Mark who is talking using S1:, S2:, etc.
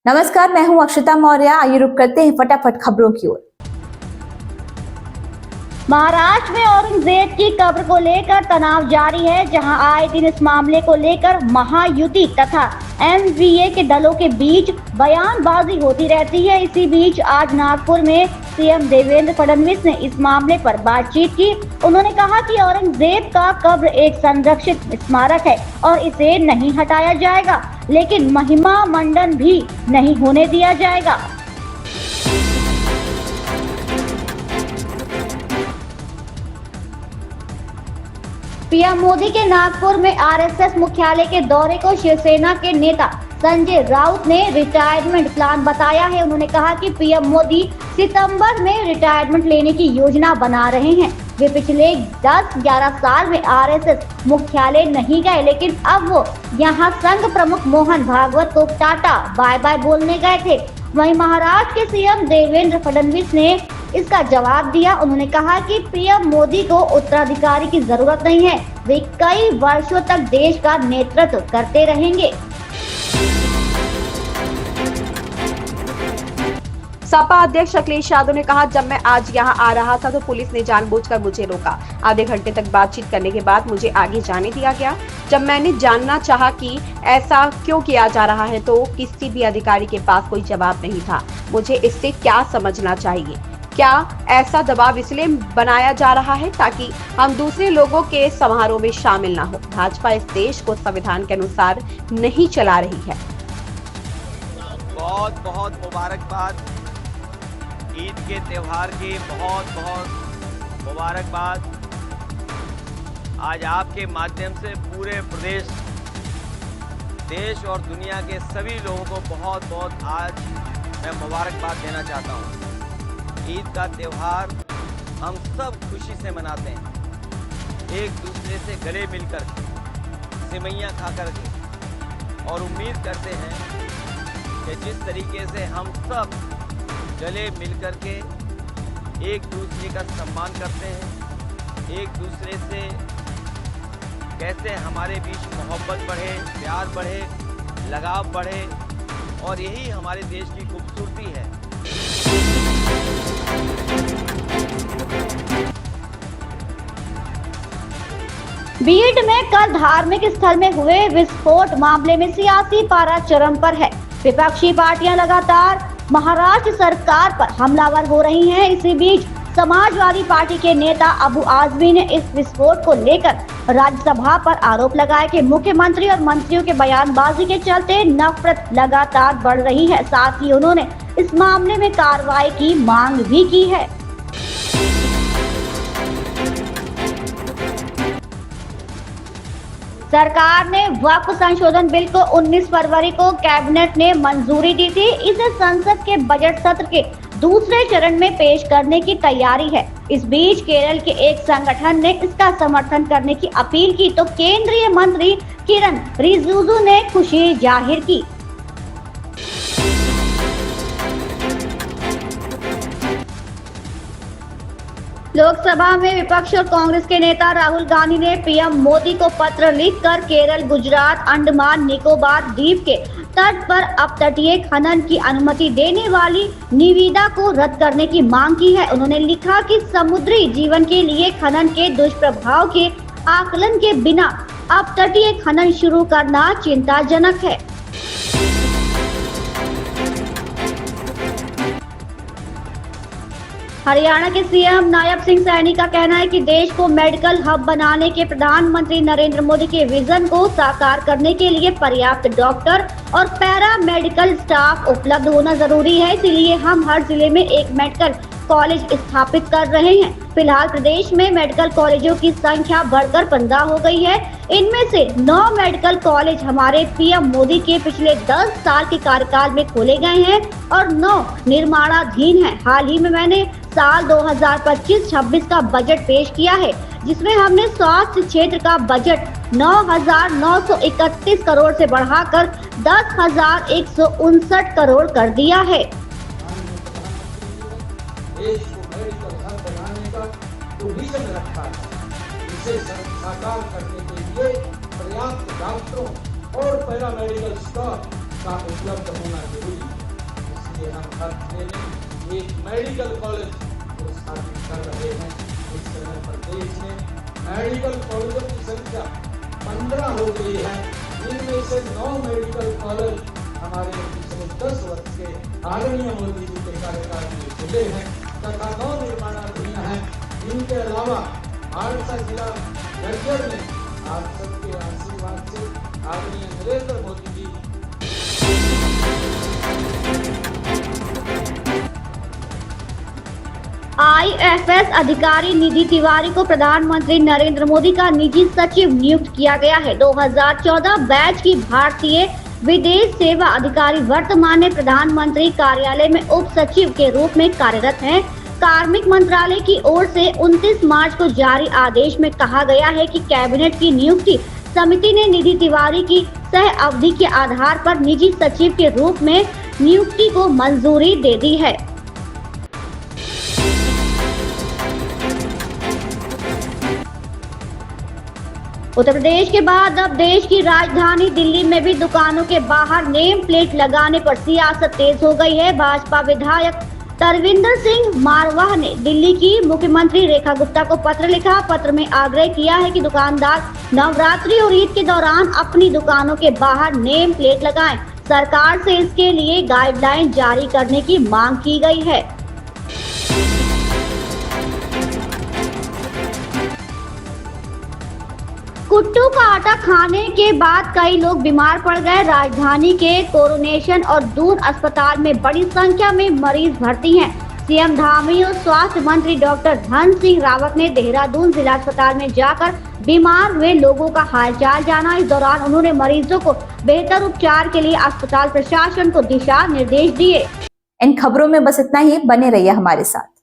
S1: नमस्कार, मैं हूं अक्षता मौर्य। आइए रुक करते हैं फटाफट खबरों की ओर।
S2: महाराष्ट्र में औरंगजेब की कब्र को लेकर तनाव जारी है, जहां आए दिन इस मामले को लेकर महायुति तथा एमवीए के दलों के बीच बयानबाजी होती रहती है। इसी बीच आज नागपुर में सीएम देवेंद्र फडणवीस ने इस मामले पर बातचीत की। उन्होंने कहा कि औरंगजेब का कब्र एक संरक्षित स्मारक है और इसे नहीं हटाया जाएगा, लेकिन महिमा मंडन भी नहीं होने दिया जाएगा। पीएम मोदी के नागपुर में आरएसएस मुख्यालय के दौरे को शिवसेना के नेता संजय राउत ने रिटायरमेंट प्लान बताया है। उन्होंने कहा कि पीएम मोदी सितंबर में रिटायरमेंट लेने की योजना बना रहे हैं। वे पिछले 10-11 साल में आरएसएस मुख्यालय नहीं गए, लेकिन अब वो यहां संघ प्रमुख मोहन भागवत को टाटा बाय बाय बोलने गए थे। वहीं महाराष्ट्र के सीएम देवेंद्र फडणवीस ने इसका जवाब दिया। उन्होंने कहा कि पीएम मोदी को उत्तराधिकारी की जरूरत नहीं है, वे कई वर्षों तक देश का नेतृत्व करते रहेंगे।
S3: सपा अध्यक्ष अखिलेश यादव ने कहा, जब मैं आज यहां आ रहा था तो पुलिस ने जानबूझकर मुझे रोका। आधे घंटे तक बातचीत करने के बाद मुझे आगे जाने दिया गया। जब मैंने जानना चाहा कि ऐसा क्यों किया जा रहा है तो किसी भी अधिकारी के पास कोई जवाब नहीं था। मुझे इससे क्या समझना चाहिए? क्या ऐसा दबाव इसलिए बनाया जा रहा है ताकि हम दूसरे लोगों के समारोह में शामिल ना हो? भाजपा इस देश को संविधान के अनुसार नहीं चला रही है।
S4: बहुत बहुत मुबारकबाद। ईद के त्योहार की बहुत बहुत मुबारकबाद। आज आपके माध्यम से पूरे प्रदेश, देश और दुनिया के सभी लोगों को बहुत बहुत आज मैं मुबारकबाद देना चाहता हूँ। ईद का त्योहार हम सब खुशी से मनाते हैं, एक दूसरे से गले मिलकर सिमैयाँ खा कर के, और उम्मीद करते हैं कि जिस तरीके से हम सब गले मिलकर के एक दूसरे का सम्मान करते हैं, एक दूसरे से कैसे हमारे बीच मोहब्बत बढ़े, प्यार बढ़े, लगाव बढ़े, और यही हमारे देश की खूबसूरती है।
S2: बीड में कल धार्मिक स्थल में हुए विस्फोट मामले में सियासी पारा चरम पर है। विपक्षी पार्टियां लगातार महाराष्ट्र सरकार पर हमलावर हो रही हैं। इसी बीच समाजवादी पार्टी के नेता अबू आजमी ने इस विस्फोट को लेकर राज्यसभा पर आरोप लगाया कि मुख्यमंत्री और मंत्रियों के बयानबाजी के चलते नफरत लगातार बढ़ रही है। साथ ही उन्होंने इस मामले में कार्रवाई की मांग भी की है। सरकार ने वक्फ संशोधन बिल को 19 फरवरी को कैबिनेट ने मंजूरी दी थी। इसे संसद के बजट सत्र के दूसरे चरण में पेश करने की तैयारी है। इस बीच केरल के एक संगठन ने इसका समर्थन करने की अपील की तो केंद्रीय मंत्री किरण रिजिजू ने खुशी जाहिर की। लोकसभा में विपक्ष और कांग्रेस के नेता राहुल गांधी ने पीएम मोदी को पत्र लिखकर केरल, गुजरात, अंडमान निकोबार द्वीप के तट पर अपतटीय खनन की अनुमति देने वाली निविदा को रद्द करने की मांग की है। उन्होंने लिखा कि समुद्री जीवन के लिए खनन के दुष्प्रभाव के आकलन के बिना अपतटीय खनन शुरू करना चिंताजनक है। हरियाणा के सीएम नायब सिंह सैनी का कहना है कि देश को मेडिकल हब बनाने के प्रधानमंत्री नरेंद्र मोदी के विजन को साकार करने के लिए पर्याप्त डॉक्टर और पैरा मेडिकल स्टाफ उपलब्ध होना जरूरी है। इसलिए हम हर जिले में एक मेडिकल कॉलेज स्थापित कर रहे हैं। फिलहाल प्रदेश में मेडिकल कॉलेजों की संख्या बढ़कर 15 हो गई है। इनमें से 9 मेडिकल कॉलेज हमारे पीएम मोदी के पिछले 10 साल के कार्यकाल में खोले गए हैं और 9 निर्माणाधीन हैं। हाल ही में मैंने साल 2025-26 का बजट पेश किया है, जिसमें हमने स्वास्थ्य क्षेत्र का बजट 9,931 करोड़ से बढ़ाकर 10,159 करोड़ कर दिया है।
S5: देश को मेडिकल हब बनाने का जो विजन रखा है, इसे साकार करने के लिए पर्याप्त डॉक्टरों और पैरामेडिकल स्टाफ का उपलब्ध होना जरूरी है। मेडिकल कॉलेज स्थापित कर रहे हैं। इस समय प्रदेश में मेडिकल कॉलेजों की संख्या 15 हो गई है। इनमें से 9 मेडिकल कॉलेज हमारे पिछले 10 वर्ष के आदरणीय मोदी जी के कार्यकाल में खुले हैं तथा 9 निर्माणाधीन हैं। इनके अलावा हादसा जिला गज्जर में आप सबके आशीर्वाद से आदरणीय नरेंद्र मोदी जी
S2: IFS अधिकारी निधि तिवारी को प्रधानमंत्री नरेंद्र मोदी का निजी सचिव नियुक्त किया गया है। 2014 बैच की भारतीय विदेश सेवा अधिकारी वर्तमान में प्रधानमंत्री कार्यालय में उप सचिव के रूप में कार्यरत हैं। कार्मिक मंत्रालय की ओर से 29 मार्च को जारी आदेश में कहा गया है कि कैबिनेट की नियुक्ति समिति ने निधि तिवारी की सह अवधि के आधार पर निजी सचिव के रूप में नियुक्ति को मंजूरी दे दी है। उत्तर प्रदेश के बाद अब देश की राजधानी दिल्ली में भी दुकानों के बाहर नेम प्लेट लगाने पर सियासत तेज हो गई है। भाजपा विधायक तरविंदर सिंह मारवाह ने दिल्ली की मुख्यमंत्री रेखा गुप्ता को पत्र लिखा। पत्र में आग्रह किया है कि दुकानदार नवरात्रि और ईद के दौरान अपनी दुकानों के बाहर नेम प्लेट लगाएं। सरकार से इसके लिए गाइडलाइन जारी करने की मांग की गई है। कुट्टू का आटा खाने के बाद कई लोग बीमार पड़ गए। राजधानी के कोरोनेशन और दून अस्पताल में बड़ी संख्या में मरीज भर्ती हैं। सीएम धामी और स्वास्थ्य मंत्री डॉक्टर धन सिंह रावत ने देहरादून जिला अस्पताल में जाकर बीमार हुए लोगों का हालचाल जाना। इस दौरान उन्होंने मरीजों को बेहतर उपचार के लिए अस्पताल प्रशासन को दिशा निर्देश दिए।
S1: इन खबरों में बस इतना ही। बने रहिए हमारे साथ।